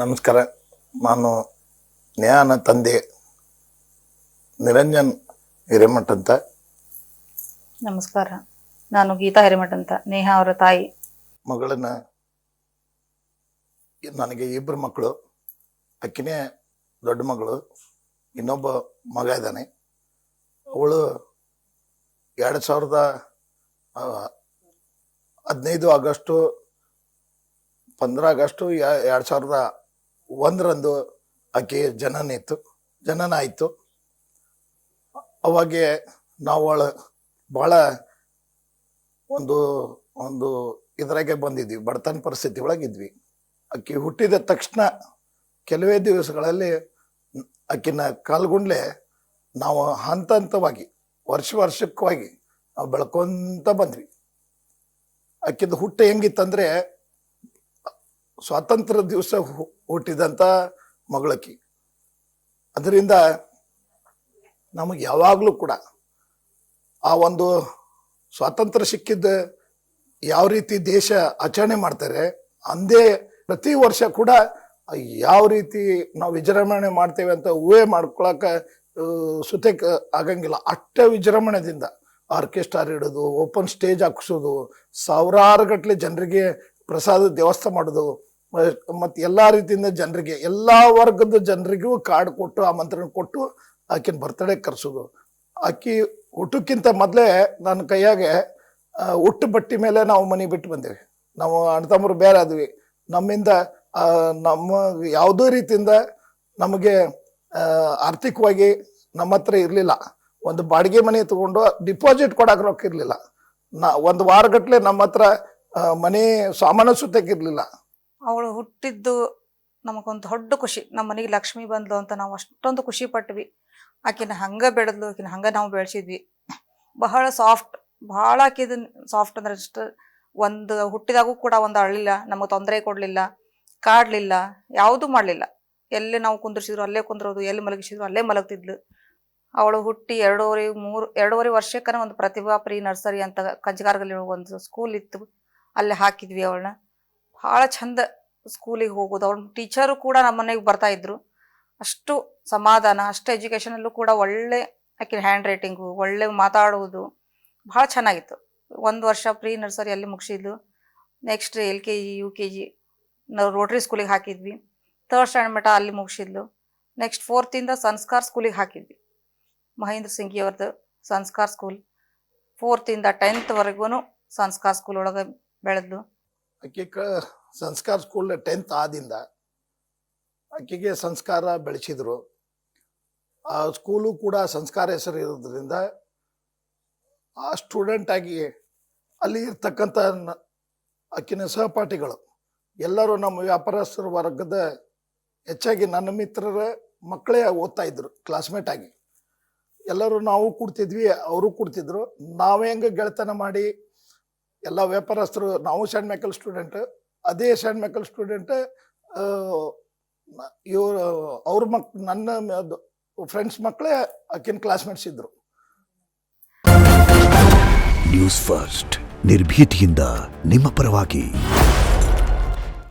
ನಮಸ್ಕಾರ. ನಾನು ನೇಹಾನ ತಂದೆ ನಿರಂಜನ್ ಹಿರೇಮಠ ಅಂತ. ನಮಸ್ಕಾರ, ನಾನು ಗೀತಾ ಹಿರೇಮಠ ಅಂತ, ನೇಹಾ ಅವರ ತಾಯಿ. ಮಗಳನ್ನ ನನಗೆ ಇಬ್ಬರು ಮಕ್ಕಳು, ಅಕ್ಕಿನೇ ದೊಡ್ಡ ಮಗಳು, ಇನ್ನೊಬ್ಬ ಮಗ ಇದ್ದಾನೆ. ಅವಳು 2015 ಆಗಸ್ಟು 15 ಆಗಸ್ಟು 2001 ಆಕೆ ಜನನ ಆಯಿತು. ಅವಾಗೆ ನಾವು ಭಾಳ ಒಂದು ಒಂದು ಇದ್ರಾಗೆ ಬಂದಿದ್ವಿ, ಬಡತನ ಪರಿಸ್ಥಿತಿ ಒಳಗಿದ್ವಿ. ಆಕೆ ಹುಟ್ಟಿದ ತಕ್ಷಣ ಕೆಲವೇ ದಿವಸಗಳಲ್ಲಿ ಆಕಿನ ಕಾಲ್ಗುಂಡ್ಲೆ ನಾವು ಹಂತ ಹಂತವಾಗಿ ವರ್ಷಕ್ಕಾಗಿ ನಾವು ಬೆಳ್ಕೊಂತ ಬಂದ್ವಿ. ಆಕಿದ ಹುಟ್ಟು ಹೆಂಗಿತ್ತಂದ್ರೆ ಸ್ವಾತಂತ್ರ್ಯ ದಿವಸ ಹುಟ್ಟಿದಂಥ ಮಗಳಕಿ. ಅದರಿಂದ ನಮಗೆ ಯಾವಾಗಲೂ ಕೂಡ ಆ ಒಂದು ಸ್ವಾತಂತ್ರ್ಯ ಸಿಕ್ಕಿದ್ದ ಯಾವ ರೀತಿ ದೇಶ ಆಚರಣೆ ಮಾಡ್ತಾರೆ ಅಂದೇ ಪ್ರತಿ ವರ್ಷ ಕೂಡ ಯಾವ ರೀತಿ ನಾವು ವಿಜೃಂಭಣೆ ಮಾಡ್ತೇವೆ ಅಂತ ಊಹೆ ಮಾಡ್ಕೊಳಕ ಸುತೇಕ ಆಗಂಗಿಲ್ಲ. ಅಷ್ಟ ವಿಜೃಂಭಣೆದಿಂದ ಆರ್ಕೆಸ್ಟ್ರಾ ಹಿಡಿದು ಓಪನ್ ಸ್ಟೇಜ್ ಹಾಕಿಸೋದು, ಸಾವಿರಾರು ಗಟ್ಟಲೆ ಜನರಿಗೆ ಪ್ರಸಾದ ವ್ಯವಸ್ಥೆ ಮಾಡೋದು, ಮತ್ತು ಎಲ್ಲ ರೀತಿಯಿಂದ ಜನರಿಗೆ, ಎಲ್ಲ ವರ್ಗದ ಜನರಿಗೂ ಕಾರ್ಡ್ ಕೊಟ್ಟು ಆಮಂತ್ರಣ ಕೊಟ್ಟು ಆಕಿನ ಬರ್ತಡೇ ಕರೆಸೋದು. ಆಕಿ ಹುಟ್ಟಕ್ಕಿಂತ ಮೊದಲೇ ನನ್ನ ಕೈಯಾಗೆ ಹುಟ್ಟು ಬಟ್ಟಿ ಮೇಲೆ ನಾವು ಮನೆ ಬಿಟ್ಟು ಬಂದೇವೆ. ನಾವು ಅಣ್ಣ ತಮ್ಮರು ಬೇರೆ ಆದ್ವಿ. ನಮ್ಮಿಂದ ನಮ್ಮ ಯಾವುದೇ ರೀತಿಯಿಂದ ನಮಗೆ ಆರ್ಥಿಕವಾಗಿ ನಮ್ಮ ಹತ್ರ ಇರಲಿಲ್ಲ. ಒಂದು ಬಾಡಿಗೆ ಮನೆ ತಗೊಂಡು ಡಿಪಾಸಿಟ್ ಕೊಡಕ್ಕೆ ರೊಕ್ಕ ಇರಲಿಲ್ಲ. ಒಂದು ವಾರಗಟ್ಲೆ ನಮ್ಮ ಹತ್ರ ಮನೆ ಸಾಮಾನು ಸುತ್ತಕ್ಕಿರ್ಲಿಲ್ಲ. ಅವಳು ಹುಟ್ಟಿದ್ದು ನಮಗೊಂದು ದೊಡ್ಡ ಖುಷಿ. ನಮ್ಮ ಮನೆಗೆ ಲಕ್ಷ್ಮಿ ಬಂದ್ಲು ಅಂತ ನಾವು ಅಷ್ಟೊಂದು ಖುಷಿ ಪಟ್ವಿ. ಆಕಿನ ಹಂಗ ಬೆಳೆದ್ಲು, ಆಕಿನ ಹಂಗ ನಾವು ಬೆಳೆಸಿದ್ವಿ. ಬಹಳ ಸಾಫ್ಟ್, ಭಾಳ ಆಕಿದ ಸಾಫ್ಟ್ ಅಂದ್ರೆ ಅಷ್ಟು. ಒಂದು ಹುಟ್ಟಿದಾಗೂ ಕೂಡ ಒಂದು ಅಳ್ಳಿಲ್ಲ, ನಮಗೆ ತೊಂದರೆ ಕೊಡಲಿಲ್ಲ, ಕಾಡಲಿಲ್ಲ, ಯಾವುದೂ ಮಾಡಲಿಲ್ಲ. ಎಲ್ಲಿ ನಾವು ಕುಂದ್ರಿಸಿದ್ರು ಅಲ್ಲೇ ಕುಂದ್ರೋದು, ಎಲ್ಲಿ ಮಲಗಿಸಿದ್ರು ಅಲ್ಲೇ ಮಲಗ್ತಿದ್ಲು. ಅವಳು ಹುಟ್ಟಿ 2.5 ವರ್ಷಕ್ಕನ ಒಂದು ಪ್ರತಿಭಾ ಪ್ರೀ ನರ್ಸರಿ ಅಂತ ಕಂಚಗಾರಗಲ್ಲಿ ಒಂದು ಸ್ಕೂಲ್ ಇತ್ತು, ಅಲ್ಲೇ ಹಾಕಿದ್ವಿ ಅವಳನ್ನ. ಭಾಳ ಚಂದ ಸ್ಕೂಲಿಗೆ ಹೋಗೋದು. ಅವಳ ಟೀಚರು ಕೂಡ ನಮ್ಮ ಮನೆಗೆ ಬರ್ತಾ ಇದ್ರು. ಅಷ್ಟು ಸಮಾಧಾನ, ಅಷ್ಟು ಎಜುಕೇಷನಲ್ಲೂ ಕೂಡ ಒಳ್ಳೆ ಆಕಿನ ಹ್ಯಾಂಡ್ ರೈಟಿಂಗು, ಒಳ್ಳೆ ಮಾತಾಡೋದು ಭಾಳ ಚೆನ್ನಾಗಿತ್ತು. 1 ವರ್ಷ ಪ್ರೀ ನರ್ಸರಿಯಲ್ಲಿ ಮುಗಿಸಿದ್ಲು. ನೆಕ್ಸ್ಟ್ LKG UKG ನಾವು ರೋಟ್ರಿ ಸ್ಕೂಲಿಗೆ ಹಾಕಿದ್ವಿ. 3rd ಸ್ಟ್ಯಾಂಡರ್ಡ್ ಮಟ್ಟ ಅಲ್ಲಿ ಮುಗಿಸಿದ್ಲು. ನೆಕ್ಸ್ಟ್ 4th ಸಂಸ್ಕಾರ ಸ್ಕೂಲಿಗೆ ಹಾಕಿದ್ವಿ, ಮಹೇಂದ್ರ ಸಿಂಗಿ ಅವ್ರದ್ದು ಸಂಸ್ಕಾರ ಸ್ಕೂಲ್. 4th 10th ಸಂಸ್ಕಾರ ಸ್ಕೂಲ್ ಒಳಗೆ ಬೆಳೆದ್ಲು. ಆಕೆ ಸಂಸ್ಕಾರ ಸ್ಕೂಲ್ 10th ಆದಿಂದ ಆಕೆಗೆ ಸಂಸ್ಕಾರ ಬೆಳೆಸಿದ್ರು. ಆ ಸ್ಕೂಲು ಕೂಡ ಸಂಸ್ಕಾರ ಹೆಸರು ಇರೋದ್ರಿಂದ ಆ ಸ್ಟೂಡೆಂಟ್ ಆಗಿ ಅಲ್ಲಿ ಇರ್ತಕ್ಕಂಥ ಆಕಿನ ಸಹಪಾಠಿಗಳು ಎಲ್ಲರೂ ನಮ್ಮ ವ್ಯಾಪಾರಸ್ಥರ ವರ್ಗದ ಹೆಚ್ಚಾಗಿ ನನ್ನ ಮಿತ್ರರ ಮಕ್ಕಳೇ ಓದ್ತಾ ಇದ್ರು, ಕ್ಲಾಸ್ಮೇಟ್ ಆಗಿ. ಎಲ್ಲರೂ ನಾವು ಕೂಡ್ತಿದ್ವಿ, ಅವರು ಕೂಡ್ತಿದ್ರು. ನಾವೇ ಹೆಂಗೆ ಗೆಳೆತನ ಮಾಡಿ ಎಲ್ಲ ವ್ಯಾಪಾರಸ್ಥರು, ನಾವು ಸೆಂಟ್ ಮೈಕಲ್ ಸ್ಟೂಡೆಂಟ್, ಅದೇ ಸೆಂಟ್ ಮೈಕಲ್ ಸ್ಟೂಡೆಂಟ್ ಇವರು ಅವ್ರ ನನ್ನ ಫ್ರೆಂಡ್ಸ್ ಮಕ್ಕಳೇ ಆಕಿನ ಕ್ಲಾಸ್ಮೇಟ್ಸ್ ಇದ್ರು. ನ್ಯೂಸ್ ಫಸ್ಟ್, ನಿರ್ಭೀತಿಯಿಂದ ನಿಮ್ಮ ಪರವಾಗಿ.